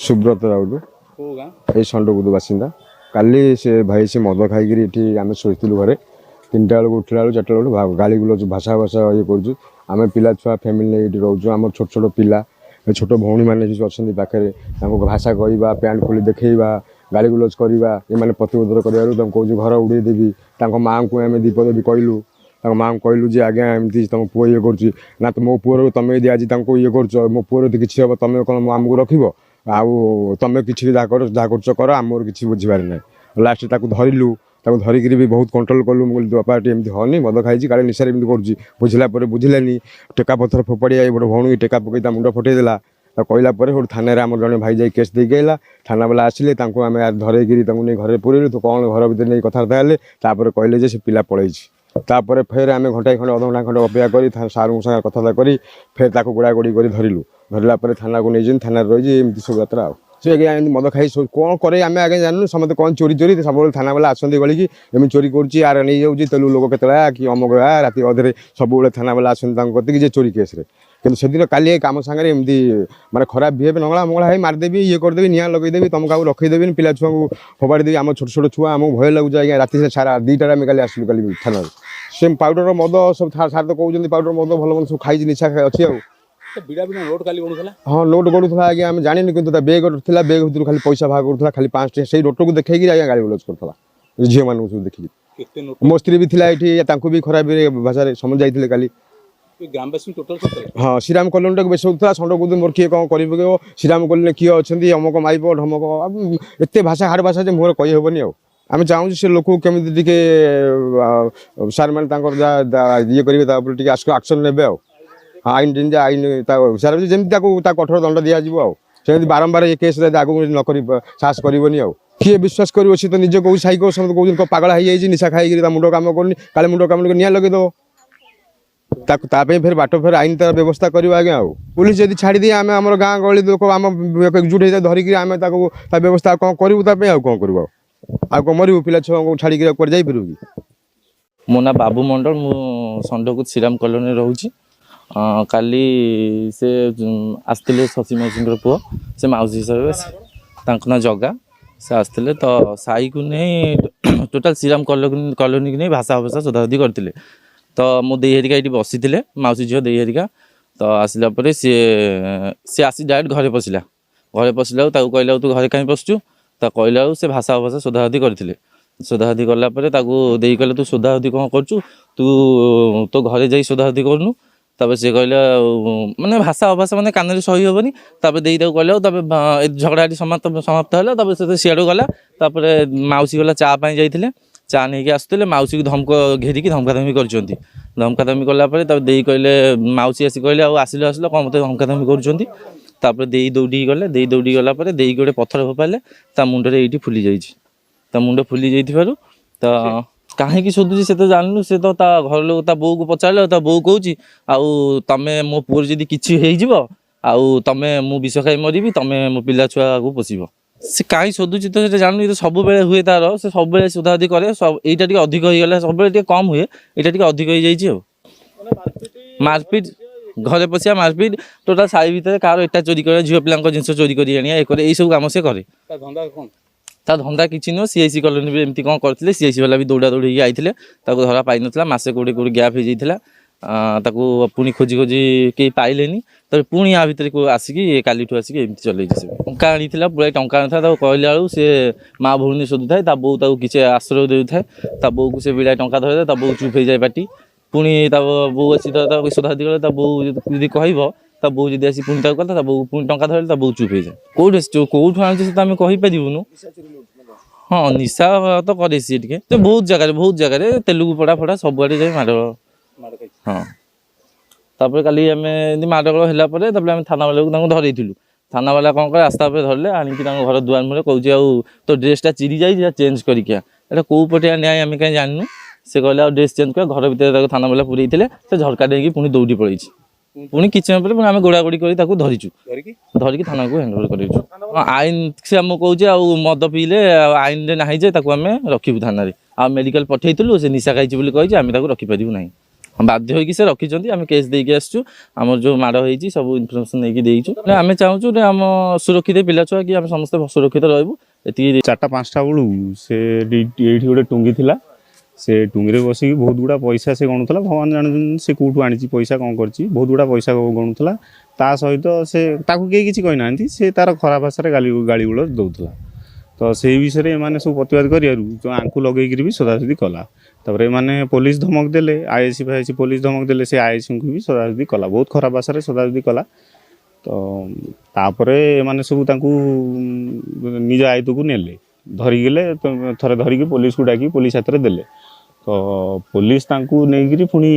सुब्रत राउत ये षंडकुद बासिंदा काली से भाई से मद खाई आम शोलु घरे 3टा बेलू उठला 4टा बेलू गाड़ी गुलज भाषा भाषा ये करें पिला छुआ फैमिली नहीं रोचु आम छोट छोट पिला छोट भौणी मैंने अच्छा पाखे भाषा कहवा पैंट खोली देखा गाड़ी गुलज करवा ये प्रतिरोध कर कौन घर उड़ेदेवी माँ को आम दीपद भी कहलु माँ को कहलु जे आज्ञा एमती तुम पुओ ये कर मो पुअर तुम यदि आज ये कर मो पुअर यदि किसी हम तुम कौन आमको रख तुम किसी जहाँ कर आमर किसी बुझार ना लास्ट धरलु धरिकी भी बहुत कंट्रोल कलु मुझे बापा एमती हनी मद खाई काले निशार एमती कर बुझला बुझिलानी टेका पथर फोपाड़ी गोटे भौणी टेका पकई मुंड फटेदेला कहला थाना आम जड़े भाई जाए केस देके आला थाना वाला आसिले आम धरेकि नहीं घर पुरेलु तो कौन घर भर नहीं कथबार्ता हेले कहले से पिला पलैछि तापर फेर आम घंटाए खंडे अध घंटा खंडे अपेक्षा करी सार सागर कथबार्ता करी फेर गोड़ा गोड़ी कर धरलु धरला थाना को नहीं थाना रही एमती सब यात्रा से आगे मद खाई कौन करे आम आगे जानू समझते कौन चोरी चोरी सब थाना वाला आसती गलिकी एम चोरी करुच्ची आर नहीं जाऊँगी तेलु लोक के कि अमक राति अधे सब थाना वाला आसती जे चोरी केस कि से काली कम सागर एमती माने खराब बिहेव नंगला मंगला है मारदेवी ये करदेवी निआ लगेदेवी तुमको आगे रखीदेवी पिला छुआ को फोपाड़ी आम छोट छोट छुआ आमको भय लगुच आज्ञा राति सारा 2टार आम काली आसलु काली थाना से पाउडर मद सब सार तो कहते पाउडर मद भल भल सब खाई निशा अच्छी हाँ नोट गड़ूला आज्ञा आम जानी कि बेग था बेग भर खाली पैसा भाग करूला खाली 5 टा से नोट को देखी आज्ञा गाड़ी गुलज करता झील मान सब देखिए मो स्त्री भी थी ये भी खराब भाषा समझ जाते काली हाँ श्रीराम कलोनी बेस होता षंडकुद मोर किए कौन कर श्रीराम कलोनी किए अच्छा अमक माइब ढमक एत भाषा हार्ड भाषा मोर कही हेनी आम चाहूँ से लोक केमी सार मैंने ये करेंगे एक्शन ने आईन जिंजा आईन सार जमी कठोर दंड दिज्व बारंबार ये केस आगे न साहस करनी किए विश्वास कर सी तो निजे कौ साई कौ समझ कौन पागल हो निशा खाई मुंड कम करनी काले मुंड कम निआ लगेदेव फिर बाट फिर आईन तार व्यवस्था करवा आज्ञा पुलिस जब छाड़ी दिए आम आम गाँ गहली लोक आम एकजुट होता धरिकी आम व्यवस्था कौन करूँ कौन कर मरबू पिला छुआ को छाड़ी जापर मो ना बाबू मंडल मु षंडकुद श्रीराम कलोनी रोची काली से आसते शशि मौसी पुओ से मौसी हिसाब से ना जगा से आसते तो साई को नहीं टोटाल श्रीराम कलोनी की नहीं भाषा भाषा सोधासोधी करते तो मो दे हरिका ये बसी थे मौसी झील दे हरिका तो आसला सी आसी डायरेक्ट घरे पशिला कहला तू घरे कहीं पशुचु तो कहला से भाषा भाषा सोधासोधी करते सोधासोधी कलापर दे कहले तू सोधासोधी कौन करू तू तो घरे जा सोधासोधी करनु तब से कहला माने भाषा अभाषा मैंने कान सही हेनी दे कहला झगड़ा समाप्त है तब से सियाड़ गला मौसी गला चा जाते चा नहीं आसुले मौसी को घेरिकी धमकाधमी कर धमकाधमी कलापर दे कहले मौसी आसी कहले आसिल कौन मत धमकाधमी कर दौड़ी गले दौड़ी गलापर दे गोटे पत्थर फोपाड़े मुंडे ये फुली जा मुंड फुली जाइए तो कहीं शोधुची से तो जानलु से तो घर लोग बो को पचारे बो कौच आमे मो पुअर जदि किसी तमें मु विष खाई मरबी तमें मो पिला छुआ को पोषब से कहीं शोधुची तो जानू ये सब बेले हुए तार से सब बेले सोधासोधी करे यहाँ टे अधिक हो गला सब कम हुए यहाँ टे अधिक हो जाइए मारपिट घरे पशिया मारपिट टोटाल साई भितर कार एटा चोरी करे झील पिला जिन चोरी कर यही सब कम से करे धंदा किसी नुह सीआईसी कलोनी भी एमती कौन करते सीआईसी वाला भी दौड़ा दौड़ी आते धरा पाई ना मसे कौटे कौटे गैप हो जाता पुणी खोजी खोजी कहीं पाइले तब पुणी या भितर आसिकी कालीठू आसिक एमती चल टंका आनी पूरा टंका ना कहला बेलू सी माँ भौणी शोधु थाए बो किसी आश्रय दे थाए बो को से बिड़ा टंका धरे बो चुप हो जाए पार्टी पुणी बो आसी सोधासोधी कले बो जी कह बो जी आसी पुणी कला बो पुणी टंका धरले बो चुप हो जाए कौटू आनी से आम कहीपरूनु हाँ निशा तो करे सी टे बहुत जगह तेलुगु पड़ा फड़ा सबुआड़े जाए माड़ हाँ तापर काली आम माड़गोल है थाना वाला को धरईलु थाना वाला कौन कर रास्ता पर धरले आणिकी घर दुआर मुहर कौच तो ड्रेसटा चिरी जाए चेंज करा कौ पटिया न्याय आम कहीं जानू से कहले ड्रेस चेंज कर घर भितर थाना वाला पूरे से झरका देकी पुणी दौड़ी पड़े पुणी किसी आम गोड़ा गोड़ी कर धरीचु धरिकी थाना को हैंड ओवर करूँ आईन से आम कहे मद पीले आईन ना आम रखू थाना आ मेडिकल पठेलु से निशा खाई कही आम रखिपारू ना ବାଧ୍ୟ ହୋଇକି ସେ ରଖିଛନ୍ତି। ଆମେ କେସ୍ ଦେଇକି ଆସିଛୁ, ଆମର ଯେଉଁ ମାଡ଼ ହେଇଛି ସବୁ ଇନଫର୍ମେସନ୍ ନେଇକି ଦେଇଛୁ। ଆମେ ଚାହୁଁଛୁ ଯେ ଆମ ସୁରକ୍ଷିତ ପିଲାଛୁଆ କି ଆମେ ସମସ୍ତେ ସୁରକ୍ଷିତ ରହିବୁ ଏତିକି। 4ଟା 5ଟା ବେଳୁ ସେ ଏଇଠି ଗୋଟେ ଟୁଙ୍ଗି ଥିଲା, ସେ ଟୁଙ୍ଗିରେ ବସିକି ବହୁତ ଗୁଡ଼ା ପଇସା ସେ ଗଣୁଥିଲା। ଭଗବାନ ଜାଣୁଛନ୍ତି ସେ କେଉଁଠୁ ଆଣିଛି ପଇସା, କ'ଣ କରିଛି, ବହୁତ ଗୁଡ଼ା ପଇସା ଗଣୁଥିଲା। ତା ସହିତ ସେ ତାକୁ କେହି କିଛି କହିନାହାନ୍ତି, ସେ ତାର ଖରାପ ଭାଷାରେ ଗାଳିଗୁଳ ଦେଉଥିଲା। ତ ସେଇ ବିଷୟରେ ଏମାନେ ସବୁ ପ୍ରତିବାଦ କରିବାରୁ ଆଙ୍କୁ ଲଗେଇକିରି ବି ସଦାସଦି କଲା। ତାପରେ ଏମାନେ ପୋଲିସ ଧମକ ଦେଲେ, ଆଇଆଇସି ଫାଇଆଇସି ପୋଲିସ ଧମକ ଦେଲେ, ସେ ଆଇଆଇସିଙ୍କୁ ବି ସଦାସଦି କଲା, ବହୁତ ଖରାପ ଭାଷାରେ ସଦାସଦି କଲା। ତ ତାପରେ ଏମାନେ ସବୁ ତାଙ୍କୁ ନିଜ ଆୟତ୍ତକୁ ନେଲେ, ଧରିଗଲେ। ଥରେ ଧରିକି ପୋଲିସକୁ ଡାକି ପୋଲିସ ହାତରେ ଦେଲେ। ତ ପୋଲିସ ତାଙ୍କୁ ନେଇକିରି ପୁଣି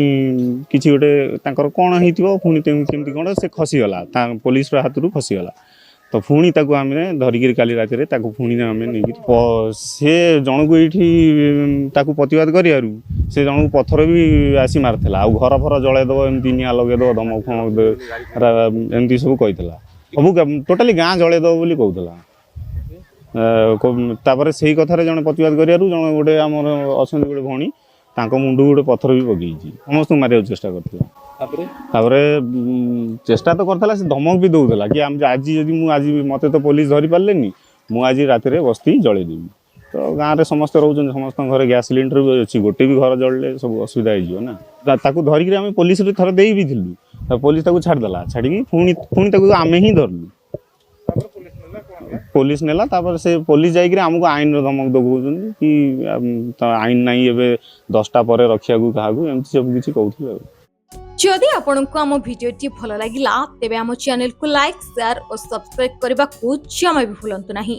କିଛି ଗୋଟେ ତାଙ୍କର କ'ଣ ହେଇଥିବ, ପୁଣି କେମିତି କ'ଣ ସେ ଖସିଗଲା, ପୋଲିସର ହାତରୁ ଖସିଗଲା। ତ ପୁଣି ତାକୁ ଆମେ ଧରିକିରି କାଲି ରାତିରେ ତାକୁ ପୁଣି ଆମେ ନେଇକିରି ସେ ଜଣକୁ ଏଇଠି ତାକୁ ପ୍ରତିବାଦ କରିବାରୁ ସେ ଜଣକୁ ପଥର ବି ଆସି ମାରିଥିଲା। ଆଉ ଘର ଫର ଜଳେଇଦେବ, ଏମିତି ନିଆଁ ଲଗେଇଦେବ, ଧମକ ଫମକ ଏମିତି ସବୁ କହିଥିଲା। ସବୁ ଟୋଟାଲି ଗାଁ ଜଳେଇଦେବ ବୋଲି କହୁଥିଲା। ତାପରେ ସେଇ କଥାରେ ଜଣେ ପ୍ରତିବାଦ କରିବାରୁ ଜଣେ ଗୋଟେ ଆମର ଅଛନ୍ତି ଗୋଟେ ଭଉଣୀ, ତାଙ୍କ ମୁଣ୍ଡକୁ ଗୋଟେ ପଥର ବି ପକେଇଛି, ସମସ୍ତଙ୍କୁ ମାରିବାକୁ ଚେଷ୍ଟା କରିଥିଲା। ତାପରେ ଚେଷ୍ଟା ତ କରିଥିଲା, ସେ ଧମକ ବି ଦେଉଥିଲା କି ଆଜି ଯଦି ମୋତେ ତ ପୋଲିସ ଧରିପାରିଲେନି, ମୁଁ ଆଜି ରାତିରେ ବସ୍ତି ଜଳେଇଦେବି। ତ ଗାଁରେ ସମସ୍ତେ ରହୁଛନ୍ତି, ସମସ୍ତଙ୍କ ଘରେ ଗ୍ୟାସ୍ ସିଲିଣ୍ଡର ବି ଅଛି, ଗୋଟେ ବି ଘର ଜଳିଲେ ସବୁ ଅସୁବିଧା ହେଇଯିବ ନା। ତାକୁ ଧରିକିରି ଆମେ ପୋଲିସରେ ଥରେ ଦେଇ ବି ଥିଲୁ, ପୋଲିସ ତାକୁ ଛାଡ଼ିଦେଲା। ଛାଡ଼ିକି ପୁଣି ତାକୁ ଆମେ ହିଁ ଧରିଲୁ, ପୋଲିସ ନେଲା। ତାପରେ ସେ ପୋଲିସ ଯାଇକିରି ଆମକୁ ଆଇନର ଧମକ ଦଉଛନ୍ତି କି ଆଇନ ନାହିଁ ଏବେ 10ଟା ପରେ ରଖିବାକୁ କାହାକୁ, ଏମିତି ସବୁ କିଛି କହୁଥିଲେ। जदि आपंक आम भिडी भल लगा तेब आम चैनल को लाइक, शेयर और सब्सक्राइब करने को जमा भी भूलु नहीं।